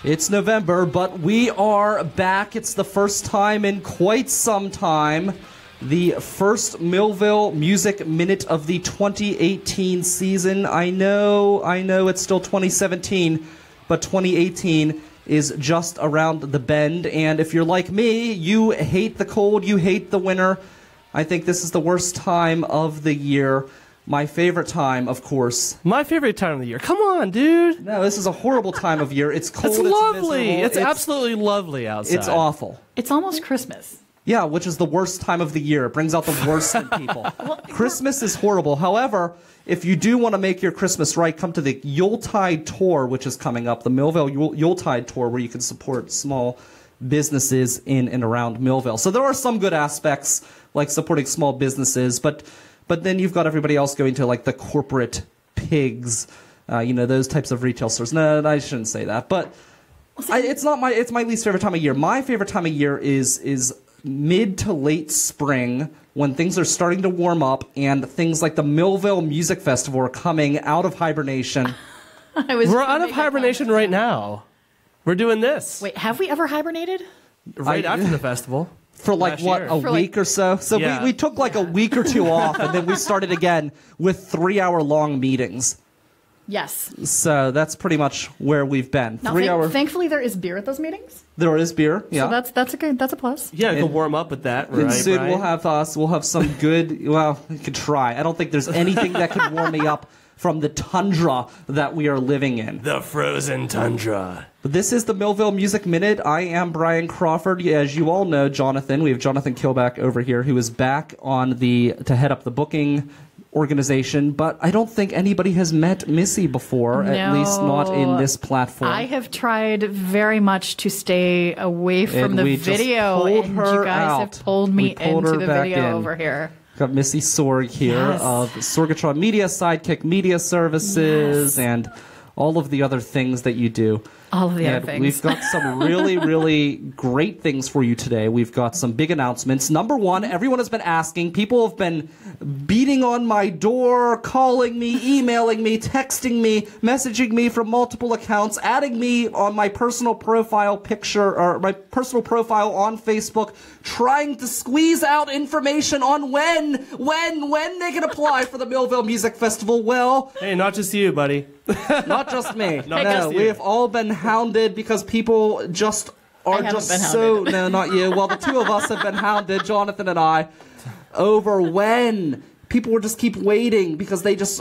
It's November, but we are back. It's the first time in quite some time. The first Millvale Music Minute of the 2018 season. I know it's still 2017, but 2018 is just around the bend. And if you're like me, you hate the cold, you hate the winter. I think this is the worst time of the year. My favorite time, of course. My favorite time of the year. Come on, dude. No, this is a horrible time of year. It's cold. It's lovely. It's absolutely lovely outside. It's awful. It's almost Christmas. Yeah, which is the worst time of the year. It brings out the worst in people. Christmas is horrible. However, if you do want to make your Christmas right, come to the Yuletide Tour, which is coming up, the Millvale Yuletide Tour, where you can support small businesses in and around Millvale. So there are some good aspects, like supporting small businesses, but then you've got everybody else going to like the corporate pigs, those types of retail stores. No, I shouldn't say that. But it's my least favorite time of year. My favorite time of year is mid to late spring, when things are starting to warm up and things like the Millvale Music Festival are coming out of hibernation. We're out of hibernation right now. We're doing this. Wait, have we ever hibernated? Right after the festival. For like, what, a week or so? So yeah. we took like a week or two off, and then we started again with 3-hour-long meetings. Yes. So that's pretty much where we've been. Now, thankfully, there is beer at those meetings. There is beer, yeah. So that's a plus. Yeah, you can warm up with that, right? And soon Brian? we'll have some good, well, we could try. I don't think there's anything that could warm me up from the tundra that we are living in. The frozen tundra. But this is the Millvale Music Minute. I am Brian Crawford. As you all know, Jonathan, we have Jonathan Kilback over here, who is back to head up the booking organization, but I don't think anybody has met Missy before, at least not in this platform. I have tried very much to stay away from the video, and you guys have pulled me into the video over here. Got Missy Sorg here of Sorgatron Media, Sidekick Media Services, and all of the other things that you do. All of the other things. We've got some really, really great things for you today. We've got some big announcements. Number one, everyone has been asking. People have been beating on my door, calling me, emailing me, texting me, messaging me from multiple accounts, adding me on my personal profile picture, or my personal profile on Facebook, trying to squeeze out information on when they can apply for the Millvale Music Festival. Well, hey, not just you, buddy. Not just me. No, we have all been hounded because people just are just so... No, not you. Well, the two of us have been hounded, Jonathan and I, over when. People will just keep waiting because they're just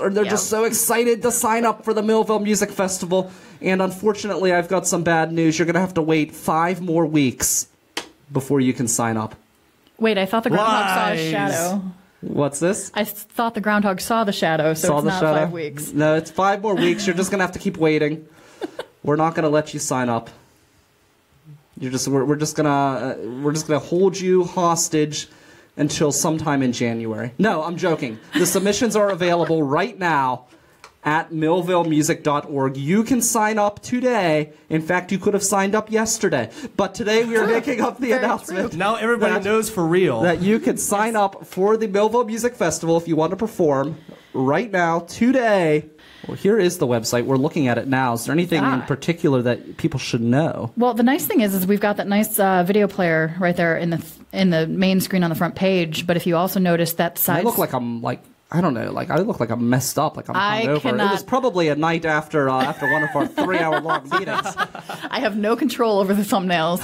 so excited to sign up for the Millvale Music Festival. And unfortunately, I've got some bad news. You're going to have to wait 5 more weeks before you can sign up. Wait, I thought the groundhog saw a shadow. What's this? I thought the groundhog saw the shadow, so it's not 5 weeks. No, it's 5 more weeks. You're just going to have to keep waiting. We're not going to let you sign up. We're just gonna hold you hostage until sometime in January. No, I'm joking. The submissions are available right now at millvalemusic.org. You can sign up today. In fact, you could have signed up yesterday. But today we are making up the announcement. Now everybody knows for real. That you can sign up for the Millvale Music Festival if you want to perform right now, today. Well, here is the website. We're looking at it now. Is there anything in particular that people should know? Well, the nice thing is we've got that nice video player right there in the main screen on the front page. But if you also notice that side, I look like I'm I don't know, I look like I'm messed up, like I'm hungover. It was probably a night after one of our 3-hour-long meetings. I have no control over the thumbnails.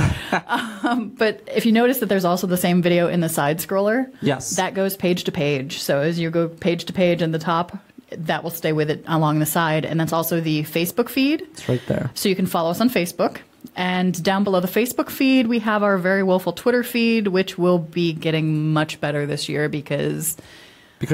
But if you notice that there's also the same video in the side scroller, that goes page to page. So as you go page to page in the top, that will stay with it along the side. And that's also the Facebook feed. It's right there. So you can follow us on Facebook. And down below the Facebook feed, we have our Very Woeful Twitter feed, which will be getting much better this year because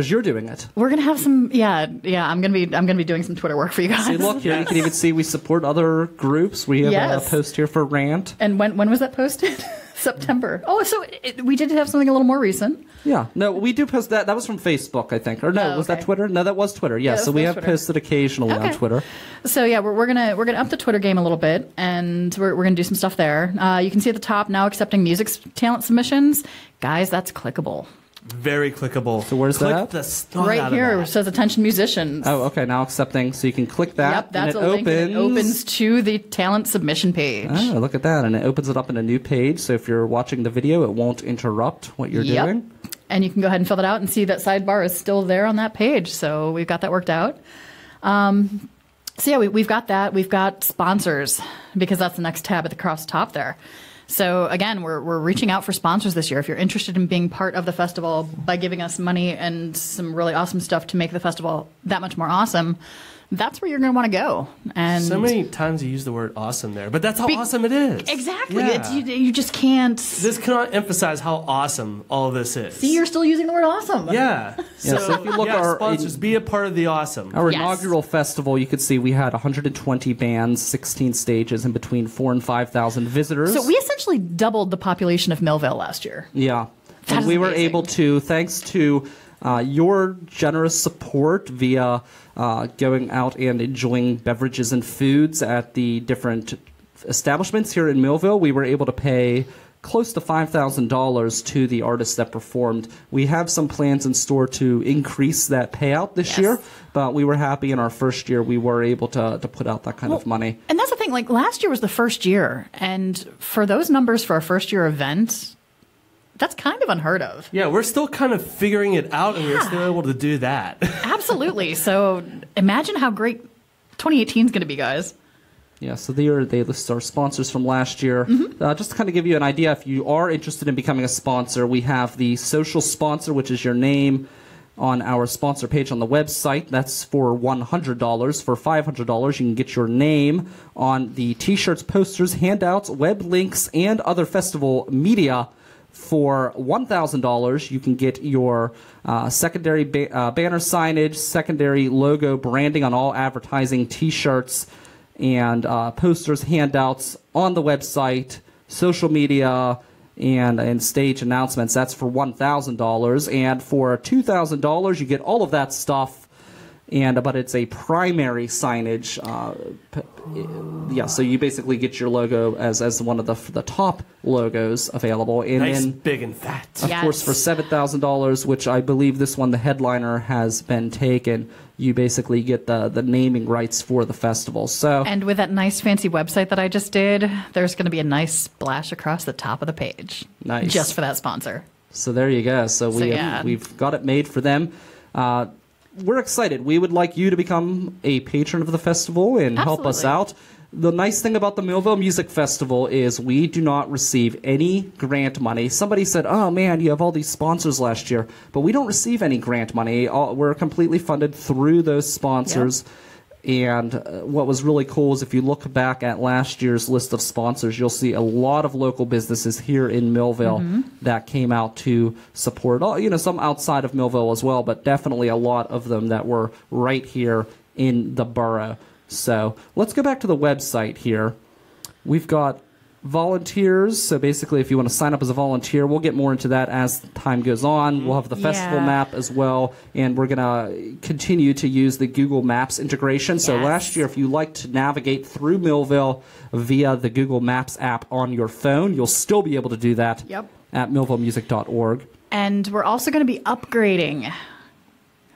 you're doing it. We're gonna have some, I'm gonna be doing some Twitter work for you guys. See, look here, you can even see we support other groups. We have a post here for Rant. And when was that posted? September. Oh, so we did have something a little more recent. Yeah, no, we do post that. That was from Facebook, I think, or no, was that Twitter? No, that was Twitter. Yeah, so we have posted occasionally on Twitter. So yeah, we're gonna up the Twitter game a little bit, and we're gonna do some stuff there. You can see at the top now accepting music talent submissions, guys. That's clickable. Very clickable. So where's Click that? The snot Right out here of it that. says attention musicians. Oh, okay. Now accepting. So you can click that. Yep, that's and a link. And it opens to the talent submission page. Oh, look at that. And it opens it up in a new page. So if you're watching the video, it won't interrupt what you're doing. And you can go ahead and fill that out and see that sidebar is still there on that page. So we've got that worked out. So yeah, we've got that. We've got sponsors, because that's the next tab at the cross top there. So again, we're reaching out for sponsors this year. If you're interested in being part of the festival by giving us money and some really awesome stuff to make the festival that much more awesome, that's where you're going to want to go. And so many times you use the word awesome there, but that's how awesome it is. Exactly. Yeah. You just can't. This cannot emphasize how awesome all of this is. See, you're still using the word awesome. Yeah. So if you look at our sponsors, be a part of the awesome. Our inaugural festival, you could see we had 120 bands, 16 stages, and between 4,000 and 5,000 visitors. So we essentially doubled the population of Millvale last year. Yeah. And we were able to, thanks to your generous support via going out and enjoying beverages and foods at the different establishments here in Millvale, we were able to pay close to $5,000 to the artists that performed. We have some plans in store to increase that payout this year, but we were happy in our first year we were able to put out that kind of money. And that's the thing, like last year was the first year, and for those numbers for a first year event, that's kind of unheard of. Yeah, we're still kind of figuring it out, and we're still able to do that. Absolutely. So imagine how great 2018 is going to be, guys. Yeah, so they list our sponsors from last year. Just to kind of give you an idea, if you are interested in becoming a sponsor, we have the social sponsor, which is your name, on our sponsor page on the website. That's for $100. For $500, you can get your name on the T-shirts, posters, handouts, web links, and other festival media. For $1,000, you can get your secondary banner signage, secondary logo branding on all advertising T-shirts, and posters, handouts on the website, social media, and stage announcements. That's for $1,000. And for $2,000, you get all of that stuff, but it's a primary signage. So you basically get your logo as one of the top logos available. And nice, then, big, and fat. Of course, for $7,000, which I believe this one, the headliner, has been taken, you basically get the naming rights for the festival. So, and with that nice fancy website that I just did, there's going to be a nice splash across the top of the page. Nice. Just for that sponsor. So there you go. So we've got it made for them. We're excited. We would like you to become a patron of the festival and help us out. The nice thing about the Millvale Music Festival is we do not receive any grant money. Somebody said, oh man, you have all these sponsors last year, but we don't receive any grant money. We're completely funded through those sponsors. Yep. And what was really cool is if you look back at last year's list of sponsors, you'll see a lot of local businesses here in Millvale that came out to support, some outside of Millvale as well, but definitely a lot of them that were right here in the borough. So let's go back to the website here. We've got volunteers. So basically, if you want to sign up as a volunteer, we'll get more into that as time goes on. We'll have the festival map as well, and we're going to continue to use the Google Maps integration. So last year, if you like to navigate through Millvale via the Google Maps app on your phone, you'll still be able to do that at millvalemusic.org. And we're also going to be upgrading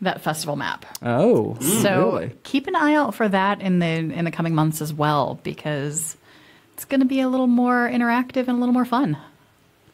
that festival map. Oh, so really? Keep an eye out for that in the coming months as well, because it's going to be a little more interactive and a little more fun.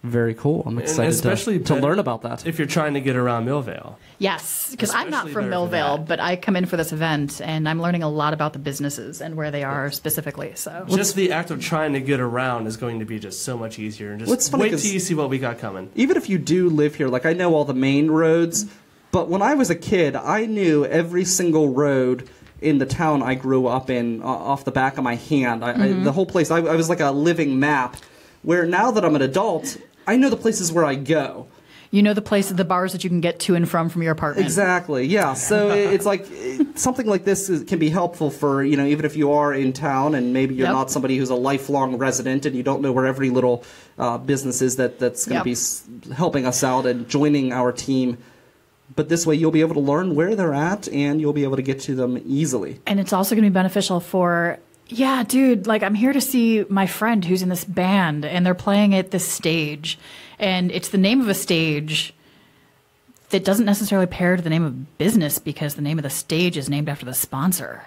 Very cool. I'm excited to learn about that. If you're trying to get around Millvale. Yes, because I'm not from Millvale, but I come in for this event, and I'm learning a lot about the businesses and where they are specifically. So just the act of trying to get around is going to be just so much easier. And just wait till you see what we got coming. Even if you do live here, like I know all the main roads, but when I was a kid, I knew every single road in the town I grew up in off the back of my hand. The whole place, I was like a living map, where now that I'm an adult, I know the places where I go. You know the bars that you can get to and from your apartment. Exactly, yeah. So it's like something like this can be helpful for, even if you are in town and maybe you're not somebody who's a lifelong resident and you don't know where every little business is that's going to be helping us out and joining our team. But this way you'll be able to learn where they're at and you'll be able to get to them easily. And it's also going to be beneficial for, I'm here to see my friend who's in this band and they're playing at this stage. And it's the name of a stage it doesn't necessarily pair to the name of business because the name of the stage is named after the sponsor.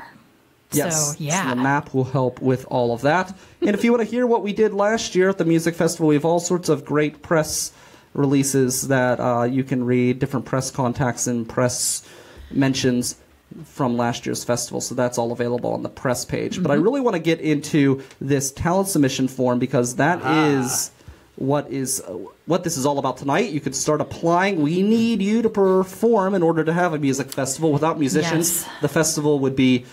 Yes, so, yeah. So the map will help with all of that. And if you want to hear what we did last year at the music festival, we have all sorts of great press releases that you can read, different press contacts and press mentions from last year's festival. So that's all available on the press page. But I really want to get into this talent submission form because that is what this is all about tonight. You could start applying. We need you to perform in order to have a music festival. Without musicians, the festival would be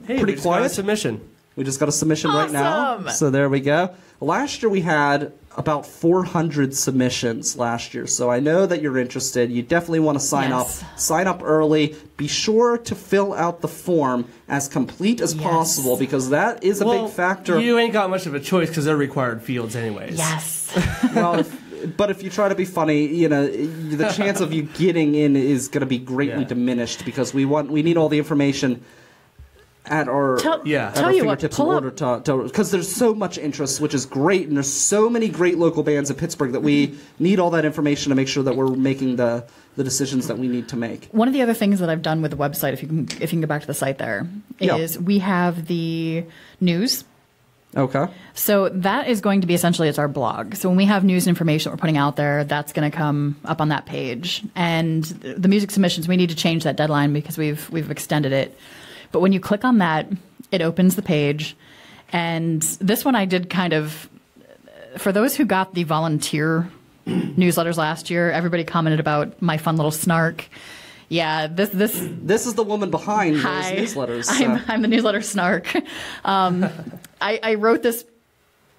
pretty quiet. Got a submission. We just got a submission right now. So there we go. Last year we had about 400 submissions last year. So I know that you're interested. You definitely want to sign up. Sign up early. Be sure to fill out the form as complete as possible because that is a big factor. You ain't got much of a choice because they're required fields anyways. Yes. Well, but if you try to be funny, you know, the chance of you getting in is going to be greatly diminished because we need all the information at our fingertips in order to because there's so much interest, which is great, and there's so many great local bands in Pittsburgh that we need all that information to make sure that we're making the decisions that we need to make. One of the other things that I've done with the website, if you can go back to the site there, is we have the news. Okay. So that is going to be essentially it's our blog. So when we have news and information that we're putting out there, that's going to come up on that page. And the music submissions, we need to change that deadline because we've extended it. But when you click on that, it opens the page. And this one I did kind of, for those who got the volunteer newsletters last year, everybody commented about my fun little snark. Yeah, this is the woman behind those newsletters. I'm the newsletter snark. I wrote this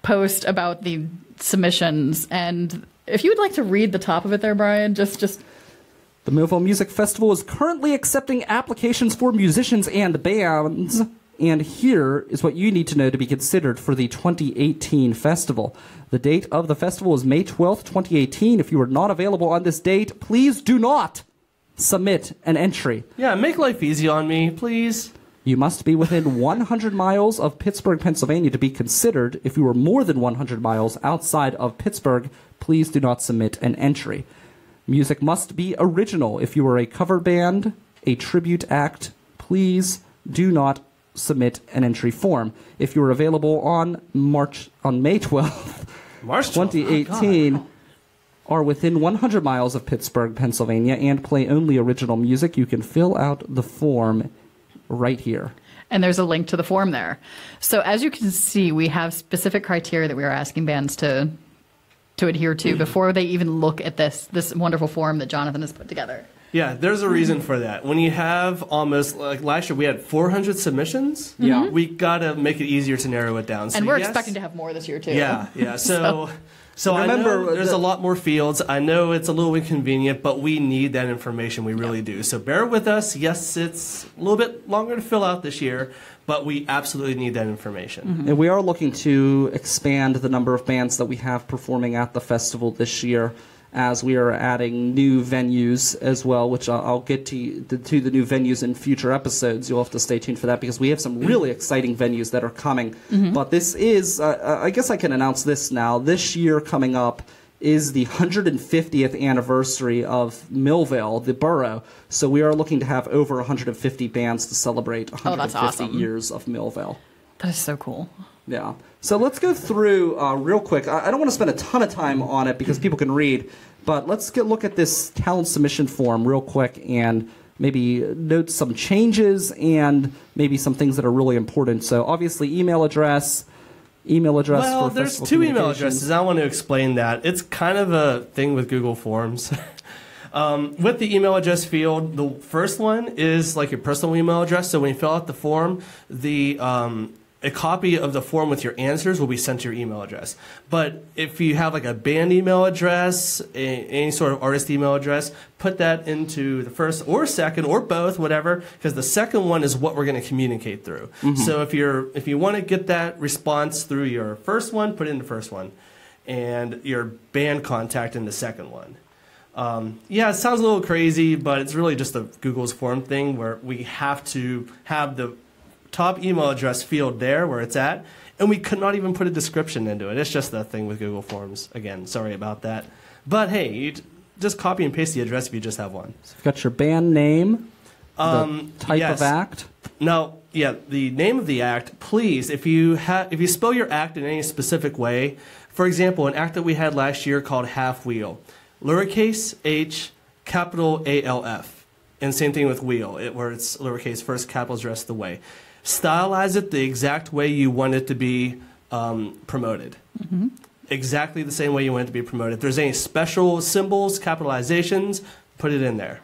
post about the submissions, and if you would like to read the top of it there, Brian, just... The Millvale Music Festival is currently accepting applications for musicians and bands, and here is what you need to know to be considered for the 2018 festival. The date of the festival is May 12th, 2018. If you are not available on this date, please do not submit an entry. Yeah, make life easy on me, please. You must be within 100 miles of Pittsburgh, Pennsylvania to be considered. If you are more than 100 miles outside of Pittsburgh, please do not submit an entry. Music must be original. If you are a cover band, a tribute act, please do not submit an entry form. If you are available on May 12th, 2018, are within 100 miles of Pittsburgh, Pennsylvania, and play only original music, you can fill out the form right here. And there's a link to the form there. So as you can see, we have specific criteria that we are asking bands to adhere to before they even look at this wonderful form that Jonathan has put together. Yeah, there's a reason for that. When you have almost, like last year, we had 400 submissions. Yeah. We got to make it easier to narrow it down. So and we're expecting to have more this year, too. Yeah. So I know there's a lot more fields. I know it's a little inconvenient, but we need that information. We really do. So bear with us. Yes, it's a little bit longer to fill out this year, but we absolutely need that information. And we are looking to expand the number of bands that we have performing at the festival this year, as we are adding new venues as well, which I'll get to the new venues in future episodes. You'll have to stay tuned for that because we have some really exciting venues that are coming. But this is, I guess I can announce this now. This year coming up is the 150th anniversary of Millvale, the borough. So we are looking to have over 150 bands to celebrate 150 years of Millvale. That is so cool. Yeah. So let's go through real quick. I don't want to spend a ton of time on it because people can read, but let's look at this talent submission form real quick and maybe note some changes and maybe some things that are really important. So obviously email address well, for there's two email addresses. I want to explain that. It's kind of a thing with Google Forms. With the email address field, the first one is like your personal email address. So when you fill out the form, a copy of the form with your answers will be sent to your email address. But if you have like a band email address, any sort of artist email address, put that into the first or second or both, whatever, because the second one is what we're going to communicate through. So if you want to get that response through your first one, put it in the first one, and your band contact in the second one. Yeah, it sounds a little crazy, but it's really just a Google's form thing where we have to have the top email address field there where it's at, and we could not even put a description into it. It's just that thing with Google Forms. Again, sorry about that. But hey, just copy and paste the address if you just have one. So you've got your band name, the type of act. No, yeah, the name of the act. Please, if you spell your act in any specific way, for example, an act that we had last year called Half Wheel, lowercase h, capital ALF, and same thing with wheel, where it's lowercase first, capitals the rest of the way. Stylize it the exact way you want it to be promoted. Mm-hmm. Exactly the same way you want it to be promoted. If there's any special symbols, capitalizations, put it in there.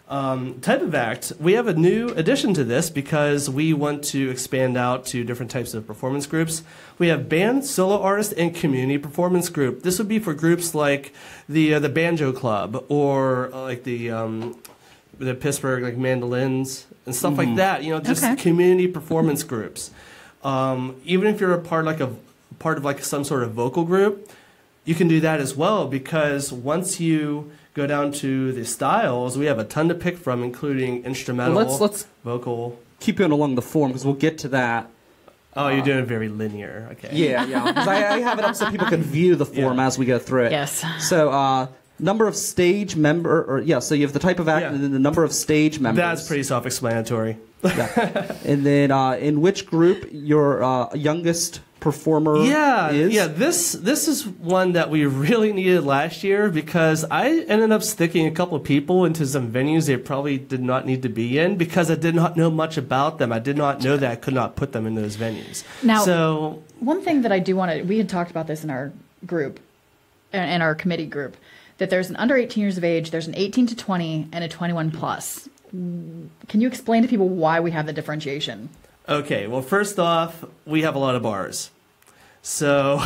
Type of act, we have a new addition to this because we want to expand out to different types of performance groups. We have band, solo artist, and community performance group. This would be for groups like the Banjo Club or like the Pittsburgh like mandolins and stuff like that. You know, just community performance groups. Even if you're a part of like some sort of vocal group, you can do that as well, because once you go down to the styles, we have a ton to pick from, including instrumental, let's vocal. Keep going along the form because we'll get to that. Oh, you're doing it very linear. Okay. Yeah. Because I have it up so people can view the form as we go through it. Yes. So, number of stage member, so you have the type of act and then the number of stage members. That's pretty self-explanatory. Yeah. And then in which group your youngest performer is? Yeah, this is one that we really needed last year because I ended up sticking a couple of people into some venues they probably did not need to be in because I did not know much about them. I did not know that I could not put them in those venues. Now, one thing that I do want to, we had talked about this in our group, in our committee group, that there's an under 18 years of age, there's an 18 to 20, and a 21 plus. Can you explain to people why we have the differentiation? Okay, well, first off, we have a lot of bars. So,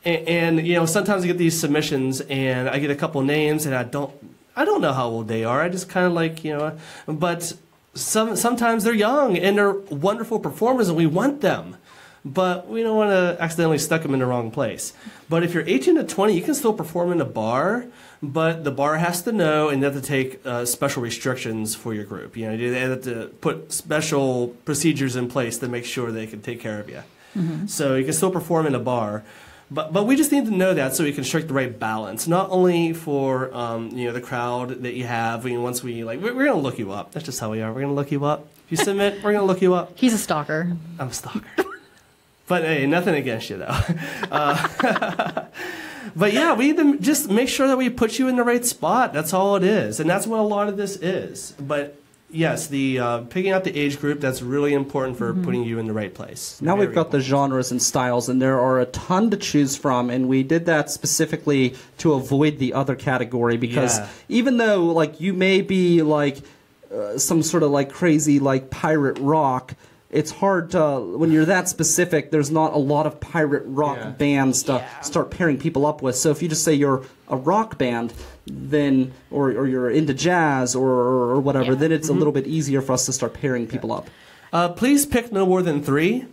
and you know, sometimes I get these submissions and I get a couple names and I don't know how old they are. I just kind of like, you know, but sometimes they're young and they're wonderful performers and we want them. But we don't want to accidentally stuck them in the wrong place. But if you're 18 to 20, you can still perform in a bar, but the bar has to know and they have to take special restrictions for your group. You know, they have to put special procedures in place to make sure they can take care of you. Mm-hmm. So you can still perform in a bar. But we just need to know that so we can strike the right balance, not only for you know, the crowd that you have. Once we we're going to look you up. That's just how we are. We're going to look you up. If you submit, we're going to look you up. He's a stalker. I'm a stalker. But hey, nothing against you, though. But yeah, we need to just make sure that we put you in the right spot. That's all it is. And that's what a lot of this is. But yes, the picking out the age group, that's really important for putting you in the right place. Now we've got the genres and styles, and there are a ton to choose from. And we did that specifically to avoid the other category because even though like you may be like some sort of like crazy like pirate rock, it's hard to, when you're that specific, there's not a lot of pirate rock bands to start pairing people up with. So if you just say you're a rock band, then, or you're into jazz or whatever, then it's a little bit easier for us to start pairing people up. Please pick no more than 3.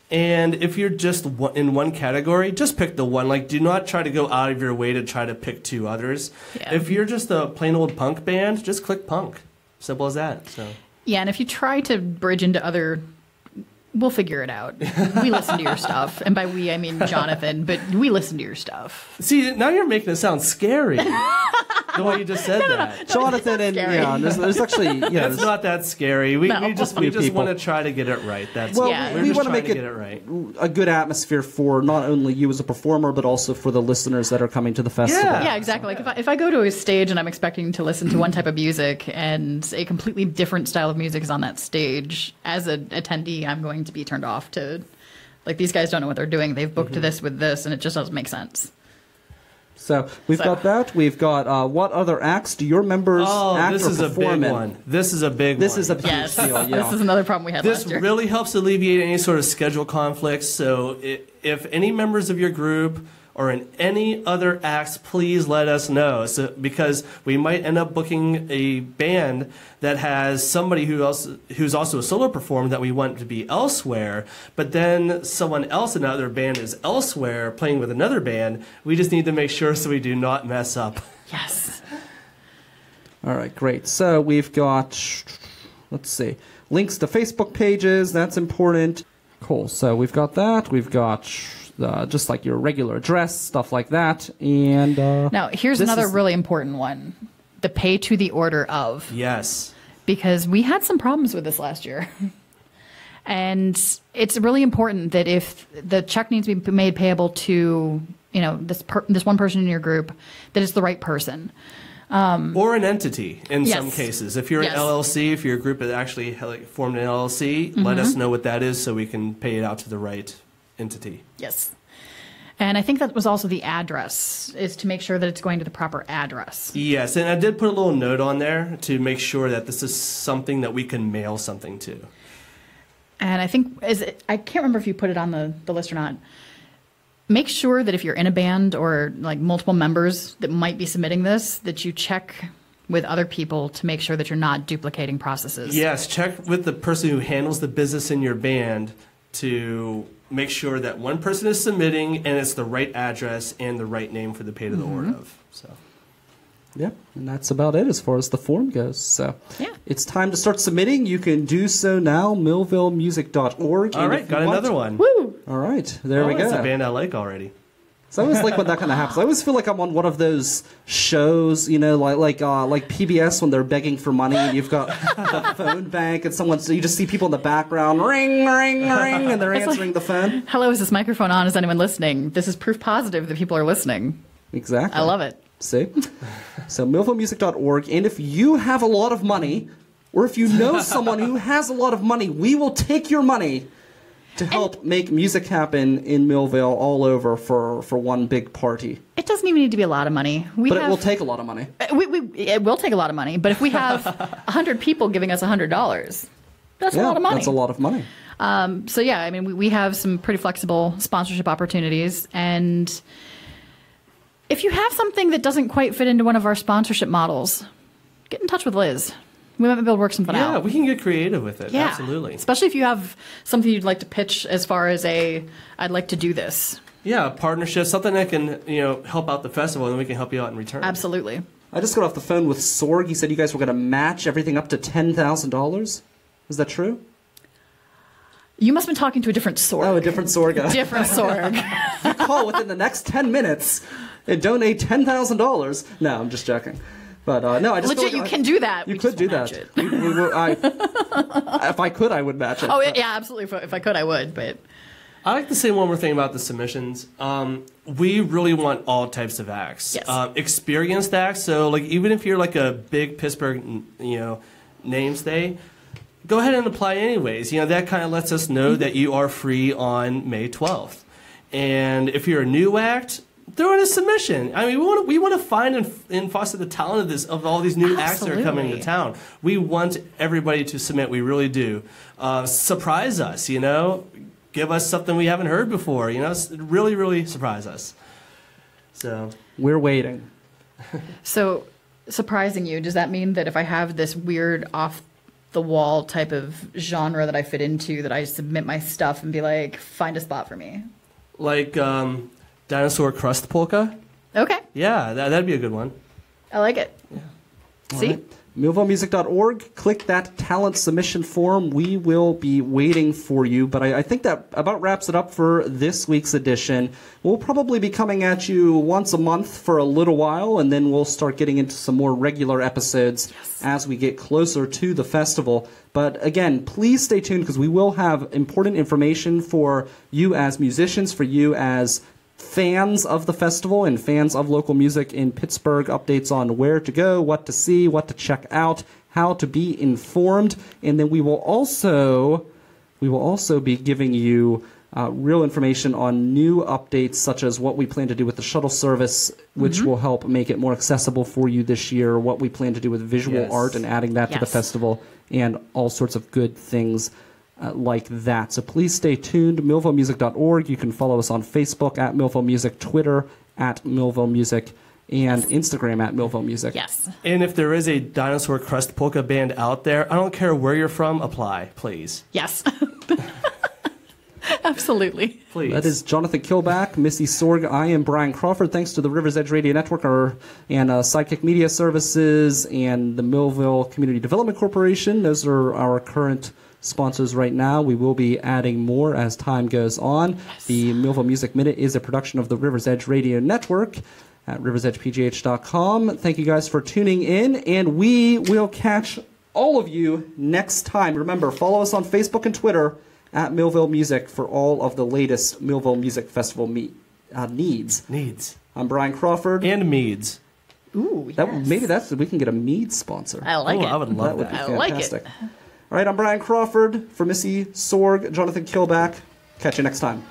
And if you're just in one category, just pick the one. Like, do not try to go out of your way to try to pick 2 others. Yeah. If you're just a plain old punk band, just click punk. Simple as that. So. Yeah, and if you try to bridge into other... We'll figure it out. We listen to your stuff. And by we, I mean Jonathan, but we listen to your stuff. See, now you're making it sound scary. The way you just said that. Jonathan and, there's actually, it's not that scary. We just want to try to get it right. That's we want to make it right. A good atmosphere for not only you as a performer, but also for the listeners that are coming to the festival. Yeah, exactly. Like if I go to a stage and I'm expecting to listen to one type of music and a completely different style of music is on that stage, as an attendee, I'm going to be turned off to, like, these guys don't know what they're doing. They've booked this with this, and it just doesn't make sense. So we've got that. We've got what other acts do your members act this or is perform a big in? one. This is a big one. This is a big deal. This is another problem we had last year. This really helps alleviate any sort of schedule conflicts. So if any members of your group or in any other acts, please let us know. So, because we might end up booking a band that has somebody who's also a solo performer that we want to be elsewhere, but then someone else in another band is elsewhere playing with another band. We just need to make sure so we do not mess up. Yes. All right, great. So we've got, let's see, links to Facebook pages. That's important. Cool. So we've got that. We've got just like your regular address, stuff like that. And now, here's another really important one: the pay to the order of. Yes. Because we had some problems with this last year. And it's really important that if the check needs to be made payable to, this one person in your group, that it's the right person. Or an entity in some cases. If you're an LLC, if your group has actually formed an LLC, let us know what that is so we can pay it out to the right entity. Yes. And I think that was also the address, is to make sure that it's going to the proper address. Yes, and I did put a little note on there to make sure that this is something that we can mail something to. And I think, I can't remember if you put it on the list or not. Make sure that if you're in a band or like multiple members that might be submitting this, that you check with other people to make sure that you're not duplicating processes. Yes, check with the person who handles the business in your band to make sure that one person is submitting and it's the right address and the right name for the pay to the order of. So. Yep, and that's about it as far as the form goes. So it's time to start submitting. You can do so now, millvalemusic.org. All right, got another one. Woo! All right, there we go. It's a band I like already. So I always like when that kind of happens. I always feel like I'm on one of those shows, like PBS when they're begging for money and you've got the phone bank and so you just see people in the background, ring, ring, ring, and they're answering the phone. Hello, is this microphone on? Is anyone listening? This is proof positive that people are listening. Exactly. I love it. See? So millvalemusic.org, and if you have a lot of money, or if you know someone who has a lot of money, we will take your money to help make music happen in Millvale all over for one big party. It doesn't even need to be a lot of money. It will take a lot of money. It will take a lot of money, but if we have 100 people giving us $100, that's a lot of money. That's a lot of money. So yeah, I mean, we have some pretty flexible sponsorship opportunities, and if you have something that doesn't quite fit into one of our sponsorship models, get in touch with Liz. We might be able to work something out. Yeah, we can get creative with it. Yeah. Absolutely. Especially if you have something you'd like to pitch as far as I'd like to do this. Yeah, a partnership, something that can, help out the festival, and we can help you out in return. Absolutely. I just got off the phone with Sorg. He said you guys were going to match everything up to $10,000. Is that true? You must have been talking to a different Sorg. Oh, a different Sorg. Different Sorg. You call within the next 10 minutes and donate $10,000. No, I'm just joking. But no, I just legit. You can do that. You could do that. If I could, I would match it. Oh yeah, absolutely. If I could, I would. But I like to say one more thing about the submissions. We really want all types of acts. Yes. Experienced acts. So even if you're like a big Pittsburgh, namestay, go ahead and apply anyways. That kind of lets us know that you are free on May 12th. And if you're a new act, throw in a submission. I mean, we want to find and foster the talent of all these new acts that are coming to town. We want everybody to submit. We really do. Surprise us, Give us something we haven't heard before, Really, really surprise us. So we're waiting. So surprising you, does that mean that if I have this weird off-the-wall type of genre that I fit into, that I submit my stuff and be like, find a spot for me? Like Dinosaur Crust Polka? Okay. Yeah, that'd be a good one. I like it. Yeah. See? Right. millvalemusic.org. Click that talent submission form. We will be waiting for you. But I think that about wraps it up for this week's edition. We'll probably be coming at you once a month for a little while, and then we'll start getting into some more regular episodes as we get closer to the festival. But again, please stay tuned because we will have important information for you as musicians, for you as fans of the festival and fans of local music in Pittsburgh, updates on where to go, what to see, what to check out, how to be informed, and then we will also be giving you real information on new updates, such as what we plan to do with the shuttle service, which will help make it more accessible for you this year, what we plan to do with visual art and adding that to the festival, and all sorts of good things like that. So please stay tuned. millvalemusic.org. You can follow us on Facebook at Millvale Music, Twitter at Millvale Music, and Instagram at Millvale Music. Yes. And if there is a Dinosaur Crust Polka band out there, I don't care where you're from, apply, please. Yes. Absolutely. Please. That is Jonathan Kilback, Missy Sorg. I am Brian Crawford. Thanks to the Rivers Edge Radio Network and Sidekick Media Services and the Millvale Community Development Corporation. Those are our current sponsors right now. We will be adding more as time goes on. Yes. The Millvale Music Minute is a production of the River's Edge Radio Network at riversedgepgh.com. Thank you guys for tuning in, and we will catch all of you next time. Remember, follow us on Facebook and Twitter at Millvale Music for all of the latest Millvale Music Festival needs. I'm Brian Crawford. And Meads. Ooh, Maybe we can get a mead sponsor. I like it. I would love that. Would be I fantastic. like it. All right, I'm Brian Crawford for Missy Sorg, Jonathan Kilback. Catch you next time.